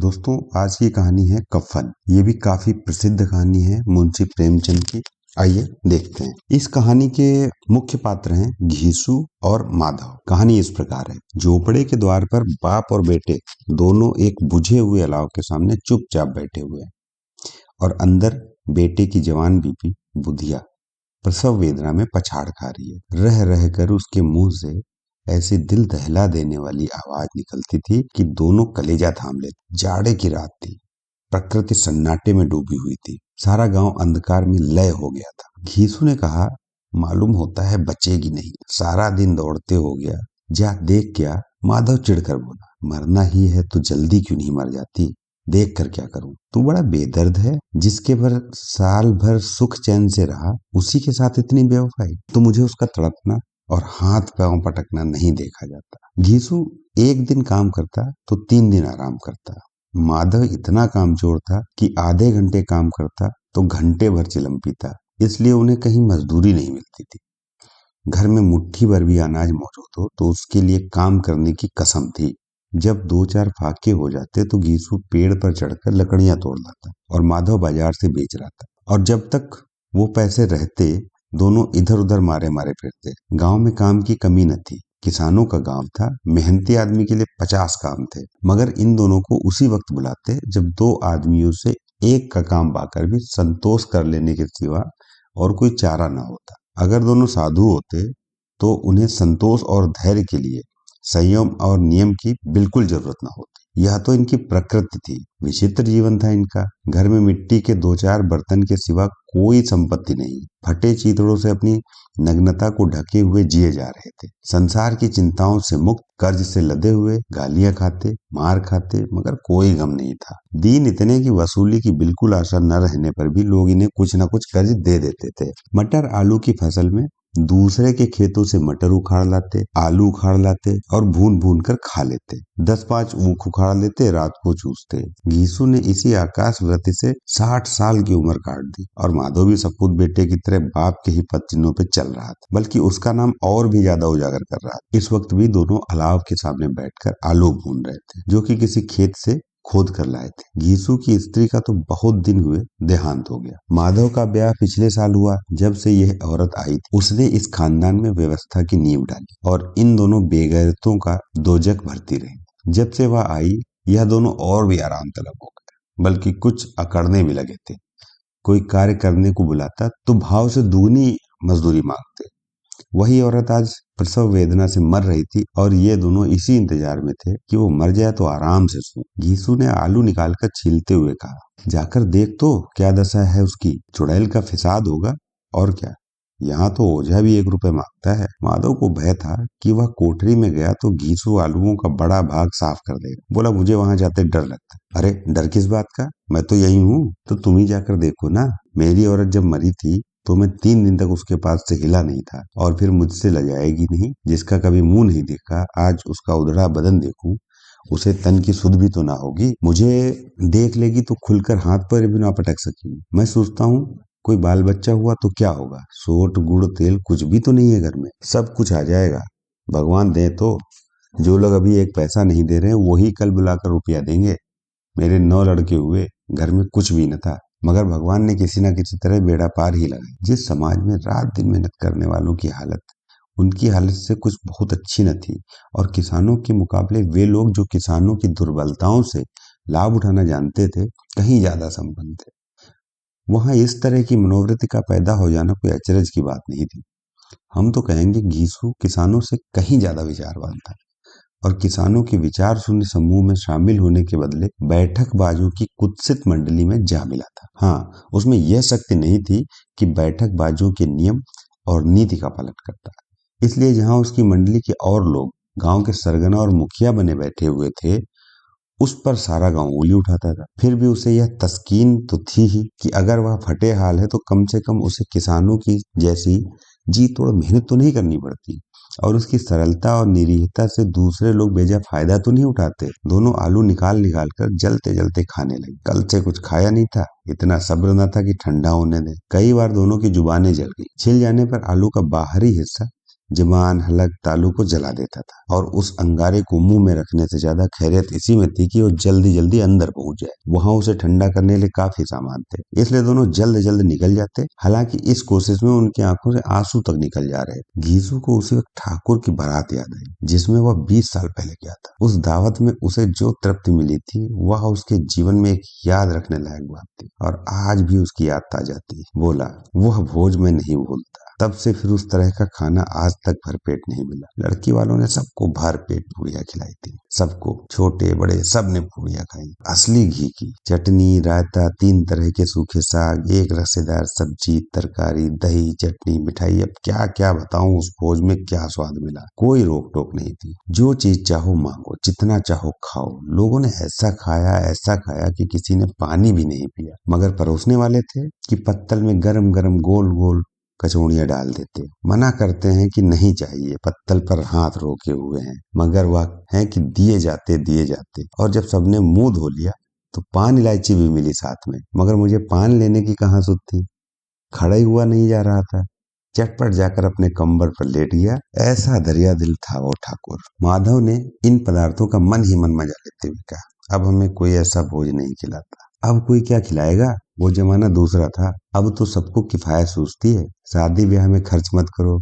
दोस्तों, आज की कहानी है कफन। ये भी काफी प्रसिद्ध कहानी है मुंशी प्रेमचंद की। आइए देखते हैं। इस कहानी के मुख्य पात्र हैं घीसू और माधव। कहानी इस प्रकार है। झोपड़े के द्वार पर बाप और बेटे दोनों एक बुझे हुए अलाव के सामने चुपचाप बैठे हुए हैं और अंदर बेटे की जवान बीबी बुधिया प्रसव वेदना में पछाड़ खा रही है। रह रह कर उसके मुंह से ऐसी दिल दहला देने वाली आवाज निकलती थी कि दोनों कलेजा थाम लेते। जाड़े की रात थी। प्रकृति सन्नाटे में डूबी हुई थी। सारा गांव अंधकार में लय हो गया था। घीसू ने कहा, मालूम होता है बचेगी नहीं। सारा दिन दौड़ते हो गया। जा देख क्या। माधव चिढ़कर बोला, मरना ही है तो जल्दी क्यों नहीं मर जाती। देख कर क्या करूं। तू बड़ा बेदर्द है। जिसके भर साल भर सुख चैन से रहा, उसी के साथ इतनी बेवफाई। तो मुझे उसका तड़पना और हाथ पांव पटकना नहीं देखा जाता। घीसू एक दिन काम करता तो 3 दिन आराम करता। माधव इतना कामचोर था कि आधे घंटे काम करता तो घंटे भर चिलम पीता। इसलिए उन्हें कहीं मजदूरी नहीं मिलती थी। घर में मुट्ठी भर भी अनाज मौजूद हो तो उसके लिए काम करने की कसम थी। जब 2-4 फाके हो जाते तो घीसू पेड़ पर चढ़कर लकड़ियां तोड़ लाता और माधव बाजार से बेच रहा था। और जब तक वो पैसे रहते दोनों इधर उधर मारे मारे फिरते। गांव में काम की कमी न थी। किसानों का गांव था। मेहनती आदमी के लिए 50 काम थे। मगर इन दोनों को उसी वक्त बुलाते जब 2 आदमियों से एक का काम पाकर भी संतोष कर लेने के सिवा और कोई चारा न होता। अगर दोनों साधु होते तो उन्हें संतोष और धैर्य के लिए संयम और नियम की बिल्कुल जरूरत न होती। यह तो इनकी प्रकृति थी। विचित्र जीवन था इनका। घर में मिट्टी के 2-4 बर्तन के सिवा कोई संपत्ति नहीं। फटे चीथड़ों से अपनी नग्नता को ढके हुए जिए जा रहे थे। संसार की चिंताओं से मुक्त, कर्ज से लदे हुए, गालियां खाते, मार खाते, मगर कोई गम नहीं था। दीन इतने की वसूली की बिल्कुल आशा न रहने पर भी लोग इन्हें कुछ न कुछ कर्ज दे देते थे। मटर आलू की फसल में दूसरे के खेतों से मटर उखाड़ लाते, आलू उखाड़ लाते और भून भून कर खा लेते। 10-5 ऊख उखाड़ लेते, रात को चूसते। घीसू ने इसी आकाश वृत्ति से 60 साल की उम्र काट दी और माधव भी सपूत बेटे की तरह बाप के ही पद चिन्हों पे चल रहा था, बल्कि उसका नाम और भी ज्यादा उजागर कर रहा था। इस वक्त भी दोनों अलाव के सामने बैठकर आलू भून रहे थे, जो कि किसी खेत से खोद कर लाए थे। घीसू की स्त्री का तो बहुत दिन हुए देहांत हो गया। माधव का ब्याह पिछले साल हुआ। जब से यह औरत आई थी, उसने इस खानदान में व्यवस्था की नींव डाली और इन दोनों बेगैरतों का दोजक भरती रही। जब से वह आई, यह दोनों और भी आराम तलब हो गए, बल्कि कुछ अकड़ने भी लगे थे। कोई कार्य करने को बुलाता तो भाव से दुगनी मजदूरी मांगते। वही औरत आज प्रसव वेदना से मर रही थी और ये दोनों इसी इंतजार में थे कि वो मर जाए तो आराम से सो। घीसू ने आलू निकालकर छीलते हुए कहा, जाकर देख तो क्या दशा है उसकी। चुड़ैल का फिसाद होगा और क्या। यहाँ तो ओझा भी 1 रुपए मांगता है। माधव को भय था कि वह कोठरी में गया तो घीसू आलूओं का बड़ा भाग साफ कर देगा। बोला, मुझे वहां जाते डर लगता। अरे डर किस बात का, मैं तो यही हूँ। तो तुम ही जाकर देखो ना। मेरी औरत जब मरी थी तो मैं 3 दिन तक उसके पास से हिला नहीं था और फिर मुझसे लजाएगी नहीं। जिसका कभी मुंह नहीं देखा, आज उसका उधड़ा बदन देखूं, उसे तन की सुध भी तो ना होगी। मुझे देख लेगी तो खुलकर हाथ पर भी ना पटक सकेगी। मैं सोचता हूँ कोई बाल बच्चा हुआ तो क्या होगा। सोट गुड़ तेल कुछ भी तो नहीं है घर में। सब कुछ आ जाएगा, भगवान दे तो। जो लोग अभी 1 पैसा नहीं दे रहे हैं वही कल बुलाकर रुपया देंगे। मेरे 9 लड़के हुए, घर में कुछ भी न था, मगर भगवान ने किसी न किसी तरह बेड़ा पार ही लगाया। जिस समाज में रात दिन मेहनत करने वालों की हालत उनकी हालत से कुछ बहुत अच्छी न थी, और किसानों के मुकाबले वे लोग जो किसानों की दुर्बलताओं से लाभ उठाना जानते थे, कहीं ज्यादा संपन्न थे। वहां इस तरह की मनोवृत्ति का पैदा हो जाना कोई अचरज की बात नहीं थी। हम तो कहेंगे घीसू किसानों से कहीं ज्यादा विचारवान था और किसानों के विचार शून्य समूह में शामिल होने के बदले बैठकबाजों की कुत्सित मंडली में जा मिला था। हाँ, उसमें यह शक्ति नहीं थी कि बैठकबाजों के नियम और नीति का पालन करता। इसलिए जहां उसकी मंडली के और लोग गांव के सरगना और मुखिया बने बैठे हुए थे, उस पर सारा गांव उंगली उठाता था। फिर भी उसे यह तस्कीन तो थी ही कि अगर वह फटे हाल है तो कम से कम उसे किसानों की जैसी जी तोड़ मेहनत तो नहीं करनी पड़ती, और उसकी सरलता और निरीहता से दूसरे लोग बेजा फायदा तो नहीं उठाते। दोनों आलू निकाल निकाल कर जलते जलते खाने लगे। कल से कुछ खाया नहीं था, इतना सब्र न था कि ठंडा होने दे। कई बार दोनों की जुबानें जल गई। छिल जाने पर आलू का बाहरी हिस्सा जमान हलक तालू को जला देता था और उस अंगारे को मुंह में रखने से ज्यादा खैरियत इसी में थी कि वो जल्दी जल्दी अंदर पहुंच जाए। वहां उसे ठंडा करने के लिए काफी सामान थे, इसलिए दोनों जल्द जल्द निकल जाते। हालांकि इस कोशिश में उनकी आंखों से आंसू तक निकल जा रहे। घीसू को उसी वक्त ठाकुर की बारात याद आई जिसमें वह 20 साल पहले गया था। उस दावत में उसे जो तृप्ति मिली थी वह उसके जीवन में एक याद रखने लायक बात थी और आज भी उसकी याद ताजा थी। बोला, वह भोज में नहीं भूलता। तब से फिर उस तरह का खाना आज तक भरपेट नहीं मिला। लड़की वालों ने सबको भर पेट पूड़ियाँ खिलाई थी, सबको, छोटे बड़े सब ने पूड़ियाँ खाई, असली घी की। चटनी, रायता, 3 तरह के सूखे साग, एक रसेदार सब्जी, तरकारी, दही, चटनी, मिठाई, अब क्या क्या बताऊं उस भोज में क्या स्वाद मिला। कोई रोक टोक नहीं थी, जो चीज चाहो मांगो, जितना चाहो खाओ। लोगों ने ऐसा खाया कि किसी ने पानी भी नहीं पिया। मगर परोसने वाले थे कि पत्तल में गरम गरम गोल गोल कचौड़ियां डाल देते। मना करते हैं कि नहीं चाहिए, पत्तल पर हाथ रोके हुए हैं, मगर वह है कि दिए जाते। और जब सबने मुंह धो लिया तो पान इलायची भी मिली साथ में, मगर मुझे पान लेने की कहाँ सुध थी। खड़ा ही हुआ नहीं जा रहा था, चटपट जाकर अपने कंबल पर लेट गया। ऐसा दरिया दिल था वो ठाकुर। माधव ने इन पदार्थों का मन ही मन मजा लेते हुए कहा, अब हमें कोई ऐसा भोज नहीं खिलाता। अब कोई क्या खिलाएगा, वो जमाना दूसरा था। अब तो सबको किफायत सूझती है। शादी ब्याह में खर्च मत करो,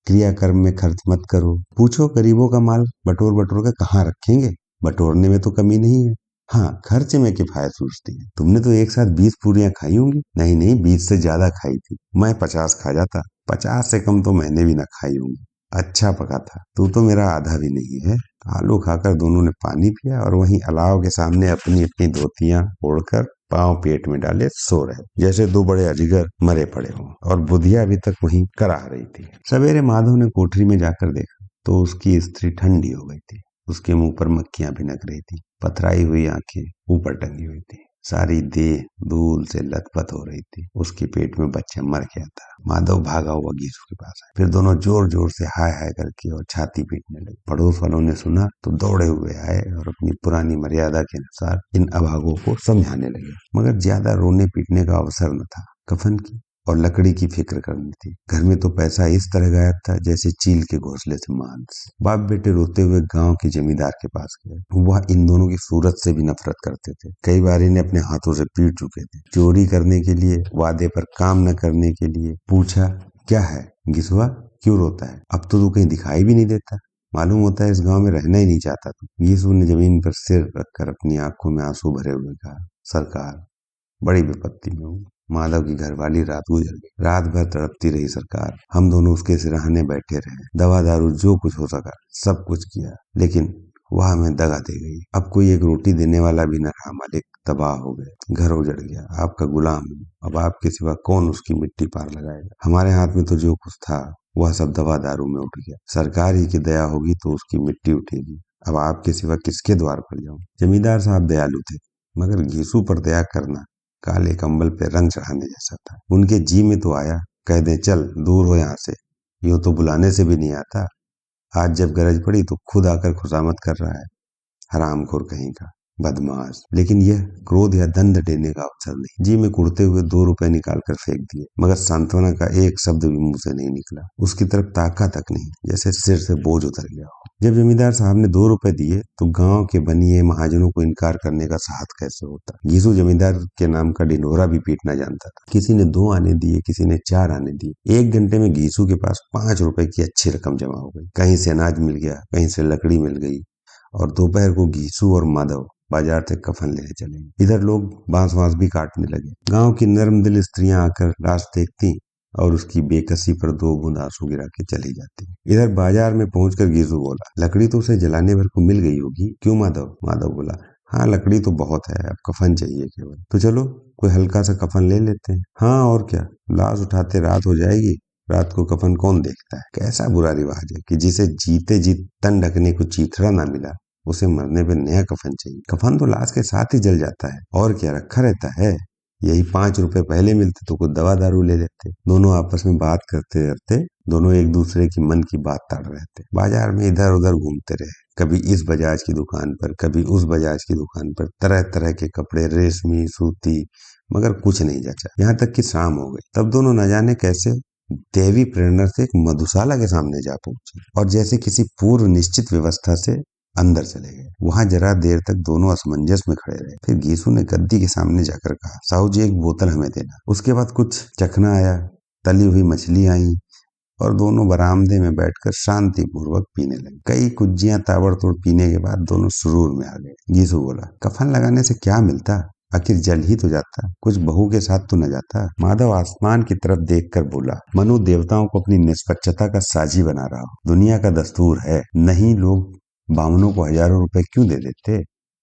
क्रियाकर्म में खर्च मत करो। पूछो गरीबों का माल बटोर बटोर के कहाँ रखेंगे, बटोरने में तो कमी नहीं है। हाँ, खर्चे में किफायत सूझती है। तुमने तो एक साथ 20 पूरियां खाई होंगी। नहीं नहीं, 20 से ज्यादा खाई थी। मैं 50 खा जाता। 50 से कम तो मैंने भी ना खाई होंगी। अच्छा पका था, तू तो मेरा आधा भी नहीं है। आलू खाकर दोनों ने पानी पिया और वहीं अलाव के सामने अपनी अपनी धोतियां ओढ़कर पांव पेट में डाले सो रहे, जैसे 2 बड़े अजगर मरे पड़े हों। और बुधिया अभी तक वहीं कराह रही थी। सवेरे माधव ने कोठरी में जाकर देखा तो उसकी स्त्री ठंडी हो गई थी। उसके मुंह पर मक्खियां भिनक रही थी, पथराई हुई आंखें ऊपर टंगी हुई थी, सारी देह धूल से लथपथ हो रही थी। उसके पेट में बच्चा मर गया था। माधव भागा हुआ घीसू के पास आया। फिर दोनों जोर जोर से हाय हाय करके और छाती पीटने लगे। पड़ोस वालों ने सुना तो दौड़े हुए आए और अपनी पुरानी मर्यादा के अनुसार इन अभागों को समझाने लगे, मगर ज्यादा रोने पीटने का अवसर न था। कफन की और लकड़ी की फिक्र करनी थी। घर में तो पैसा इस तरह गायब था जैसे चील के घोंसले से मांस। बाप बेटे रोते हुए गांव के जमींदार के पास गए। वह इन दोनों की सूरत से भी नफरत करते थे। कई बार इन्हें अपने हाथों से पीट चुके थे। चोरी करने के लिए, वादे पर काम न करने के लिए। पूछा, क्या है घिसुआ, क्यों रोता है? अब तो तू कहीं दिखाई भी नहीं देता। मालूम होता है इस गांव में रहना ही नहीं चाहता तू। घिसू ने जमीन पर सिर रखकर अपनी आंखों में आंसू भरे हुए कहा, सरकार, बड़ी विपत्ति में हूँ। माधव की घरवाली रात गुजर गई। रात भर तड़पती रही सरकार। हम दोनों उसके सिरहाने बैठे रहे, दवा दारू जो कुछ हो सका सब कुछ किया, लेकिन वह हमें दगा दे गई। अब कोई एक रोटी देने वाला भी न रहा मालिक। तबाह हो गए, घर उजड़ गया, आपका गुलाम हूँ। अब आपके सिवा कौन उसकी मिट्टी पार लगाएगा? हमारे हाथ में तो जो कुछ था वह सब दवा दारू में उठ गया। सरकार ही की दया होगी तो उसकी मिट्टी उठेगी। अब आपके सिवा किसके द्वार पर जाऊं? जमींदार साहब दयालु थे, मगर घीसू पर दया करना काले कंबल पे रंग चढ़ाने जैसा था। उनके जी में तो आया, कह दे चल दूर हो यहाँ से, यूं तो बुलाने से भी नहीं आता। आज जब गरज पड़ी तो खुद आकर खुशामद कर रहा है। हरामखोर कहीं का, बदमाश। लेकिन यह क्रोध या दंड देने का अवसर नहीं। जी में कुड़ते हुए 2 रुपए निकाल कर फेंक दिए, मगर सांत्वना का एक शब्द भी मुंह से नहीं निकला। उसकी तरफ ताका तक नहीं, जैसे सिर से बोझ उतर गया हो। जब जमींदार साहब ने 2 रुपए दिए तो गांव के बनिए महाजनों को इनकार करने का साहस कैसे होता। घीसू जमींदार के नाम का ढिंढोरा भी पीटना जानता था। किसी ने 2 आने दिए, किसी ने 4 आने दिए। 1 घंटे में घीसू के पास 5 रुपए की अच्छी रकम जमा हो गई। कहीं से अनाज मिल गया, कहीं से लकड़ी मिल गई। और दोपहर को घीसू और माधव बाजार से कफन लेने चले। इधर लोग बांस वांस भी काटने लगे। गांव की नर्म दिल स्त्रियां आकर लाश देखती और उसकी बेकसी पर 2 बूंद आंसू गिरा के चली जाती। इधर बाजार में पहुंचकर घीसू बोला, लकड़ी तो उसे जलाने भर को मिल गई होगी, क्यों माधव? माधव बोला, हाँ लकड़ी तो बहुत है, अब कफन चाहिए केवल। तो चलो कोई हल्का सा कफन ले लेते हैं। हाँ और क्या, लाश उठाते रात हो जाएगी। रात को कफन कौन देखता है? कैसा बुरा रिवाज है कि जिसे जीते जी तन ढकने को चीथड़ा ना मिला, उसे मरने पे नया कफन चाहिए। कफन तो लाश के साथ ही जल जाता है, और क्या रखा रहता है। यही 5 रुपए पहले मिलते तो कुछ दवा दारू ले लेते। दोनों आपस में बात करते रहते, दोनों एक दूसरे की मन की बात ताड़ रहते। बाजार में इधर उधर घूमते रहे, कभी इस बजाज की दुकान पर, कभी उस बजाज की दुकान पर। तरह तरह के कपड़े, रेशमी, सूती, मगर कुछ नहीं जचा। यहाँ तक कि शाम हो गई। तब दोनों न जाने कैसे देवी प्रेरणा से एक मधुशाला के सामने जा पहुंचे और जैसे किसी पूर्व निश्चित व्यवस्था से अंदर चले गए। वहां जरा देर तक दोनों असमंजस में खड़े रहे। फिर घीसू ने गद्दी के सामने जाकर कहा, साहू जी एक बोतल हमें देना। उसके बाद कुछ चखना आया, तली हुई मछली आई और दोनों बरामदे में बैठकर शांतिपूर्वक पीने लगे। कई कुज्जियां ताबड़तोड़ पीने के बाद दोनों सुरूर में आ गए। घीसू बोला, कफन लगाने से क्या मिलता, आखिर जल ही तो जाता, कुछ बहू के साथ तो न जाता। माधव आसमान की तरफ देखकर बोला, मनु देवताओं को अपनी निष्पक्षता का साझी बना रहा हो। दुनिया का दस्तूर है, नहीं लोग बामनों को हजारों रुपए क्यों दे देते।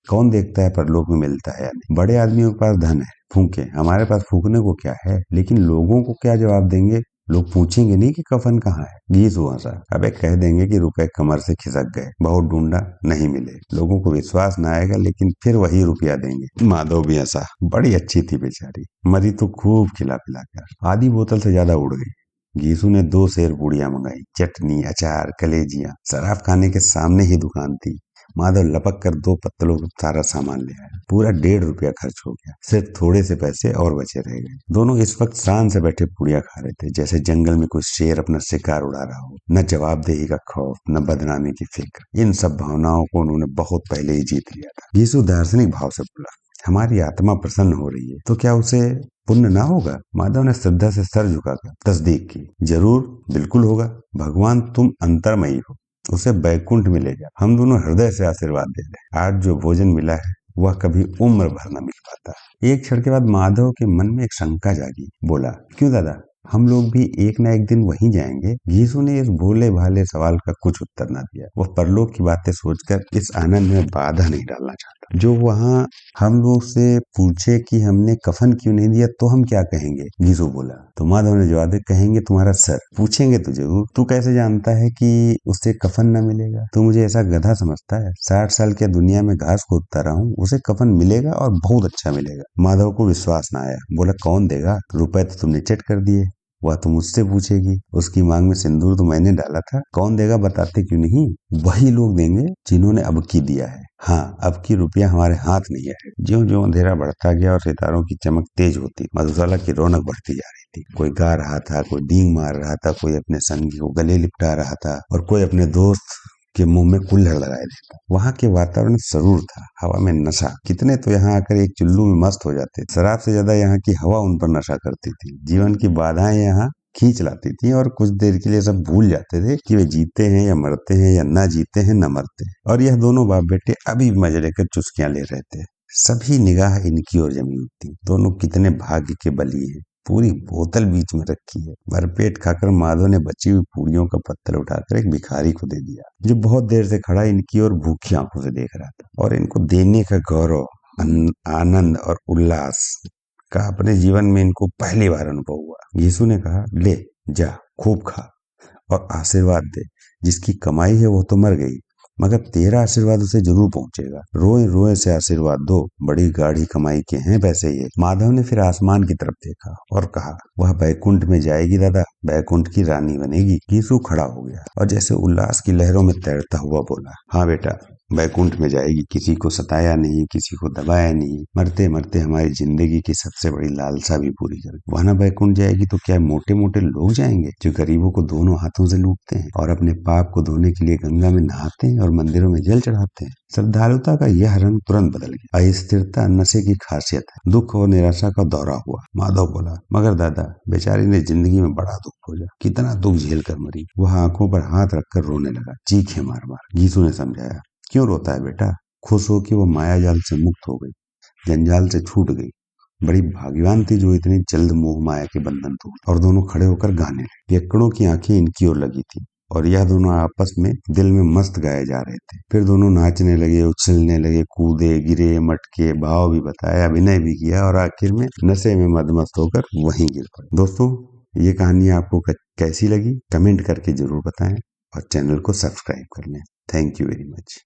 कौन देखता है परलोक में मिलता है या नहीं। बड़े आदमियों के पास धन है, फूके, हमारे पास फूकने को क्या है। लेकिन लोगों को क्या जवाब देंगे। लोग पूछेंगे नहीं कि कफन कहाँ है। घीसू हंसा, अबे कह देंगे कि रुपए कमर से खिसक गए, बहुत ढूंढा नहीं मिले। लोगों को विश्वास न आएगा लेकिन फिर वही रुपया देंगे। माधव भी हंसा, बड़ी अच्छी थी बेचारी, मरी तो खूब खिला पिला कर। आधी बोतल से ज्यादा उड़ गई। घीसू ने 2 सेर पूड़ियां मंगाई, चटनी, अचार, कलेजियां। शराब खाने के सामने ही दुकान थी। माधव लपक कर 2 पत्तलों का सारा सामान ले आया। पूरा 1.5 रुपया खर्च हो गया। सिर्फ थोड़े से पैसे और बचे रह गए। दोनों इस वक्त शान से बैठे पूड़ियां खा रहे थे, जैसे जंगल में कोई शेर अपना शिकार उड़ा रहा हो। न जवाबदेही का खौफ, न बदनामी की फिक्र। इन सब भावनाओं को उन्होंने बहुत पहले ही जीत लिया था। घीसू दार्शनिक भाव से बोला, हमारी आत्मा प्रसन्न हो रही है तो क्या उसे पुण्य ना होगा। माधव ने श्रद्धा से सर झुकाकर तस्दीक की, जरूर, बिल्कुल होगा। भगवान तुम अंतर्मयी हो, उसे बैकुंठ में ले जा। हम दोनों हृदय से आशीर्वाद दे रहे। आज जो भोजन मिला है वह कभी उम्र भर न मिल पाता। एक क्षण के बाद माधव के मन में एक शंका जागी। बोला, क्यों दादा, हम लोग भी एक न एक दिन वहीं जाएंगे। घीसू ने इस भोले भाले सवाल का कुछ उत्तर न दिया। वह परलोक की बातें सोचकर इस आनंद में बाधा नहीं डालना चाहता। जो वहां हम लोग से पूछे कि हमने कफन क्यों नहीं दिया तो हम क्या कहेंगे। घीसू बोला। तो माधव ने जवाब दिया, कहेंगे तुम्हारा सर। पूछेंगे तो जरूर, तू कैसे जानता है कि उसे कफन न मिलेगा। तू मुझे ऐसा गधा समझता है। 60 साल के दुनिया में घास खोदता रहा हूँ, उसे कफन मिलेगा और बहुत अच्छा मिलेगा। माधव को विश्वास न आया। बोला, कौन देगा, रुपए तो तुमने चिट कर दिए। वह तो मुझसे पूछेगी, उसकी मांग में सिंदूर तो मैंने डाला था। कौन देगा बताते क्यों नहीं। वही लोग देंगे जिन्होंने अब की दिया है। हाँ, अब की रुपया हमारे हाथ नहीं है। ज्यों ज्यों अंधेरा बढ़ता गया और सितारों की चमक तेज होती, मधुशाला की रौनक बढ़ती जा रही थी। कोई गा रहा था, कोई डींग मार रहा था, कोई अपने संगी को गले लिपटा रहा था और कोई अपने दोस्त के मुंह में कुल्हड़ लगाए देता। वहां के वातावरण सरूर था, हवा में नशा। कितने तो यहाँ आकर एक चुल्लू में मस्त हो जाते। शराब से ज्यादा यहाँ की हवा उन पर नशा करती थी। जीवन की बाधाएं यहाँ खींच लाती थी और कुछ देर के लिए सब भूल जाते थे कि वे जीते हैं या मरते हैं, या ना जीते हैं न मरते। और यह दोनों बाप बेटे अभी मजे लेकर चुस्कियां ले रहे थे। सभी निगाह इनकी ओर जमी हुई थी। दोनों कितने भाग्य के बली हैं। पूरी बोतल बीच में रखी है। भरपेट खाकर माधव ने बची हुई पूड़ियों का पत्तल उठाकर एक भिखारी को दे दिया, जो बहुत देर से खड़ा इनकी ओर भूखी आंखों से देख रहा था। और इनको देने का गौरव, आनंद और उल्लास का अपने जीवन में इनको पहली बार अनुभव हुआ। यीशु ने कहा, ले जा, खूब खा और आशीर्वाद दे। जिसकी कमाई है वो तो मर गई, मगर तेरा आशीर्वाद उसे जरूर पहुंचेगा। रोए रोए से आशीर्वाद दो, बड़ी गाढ़ी कमाई के हैं पैसे ये। माधव ने फिर आसमान की तरफ देखा और कहा, वह बैकुंठ में जाएगी दादा, बैकुंठ की रानी बनेगी। यीशु खड़ा हो गया और जैसे उल्लास की लहरों में तैरता हुआ बोला, हाँ बेटा, बैकुंठ में जाएगी। किसी को सताया नहीं, किसी को दबाया नहीं। मरते मरते हमारी जिंदगी की सबसे बड़ी लालसा भी पूरी कर। वह ना बैकुंठ जाएगी तो क्या मोटे मोटे लोग जाएंगे, जो गरीबों को दोनों हाथों से लूटते हैं और अपने पाप को धोने के लिए गंगा में नहाते हैं और मंदिरों में जल चढ़ाते हैं। श्रद्धालुता का यह रंग तुरंत बदल गया। अस्थिरता नशे की खासियत है। दुख और निराशा का दौरा हुआ। माधव बोला, मगर दादा, बेचारी ने जिंदगी में बड़ा दुख खोजा, कितना दुख झेल कर मरी। वह आंखों पर हाथ रखकर रोने लगा, चीखे मार मार। यीशु ने समझाया, क्यों रोता है बेटा, खुश हो कि वो माया जाल से मुक्त हो गई, जंजाल से छूट गई। बड़ी भाग्यवान थी जो इतनी जल्द मोह माया के बंधन तोड़। और दोनों खड़े होकर गाने लगे। पियक्कड़ों की आंखें इनकी ओर लगी थी और यह दोनों आपस में दिल में मस्त गाए जा रहे थे। फिर दोनों नाचने लगे, उछलने लगे, कूदे, गिरे, मटके, भाव भी बताया, अभिनय भी किया और आखिर में नशे में मदमस्त होकर वहीं गिर पड़े। दोस्तों, ये कहानी आपको कैसी लगी कमेंट करके जरूर बताएं और चैनल को सब्सक्राइब कर लें। Thank you very much.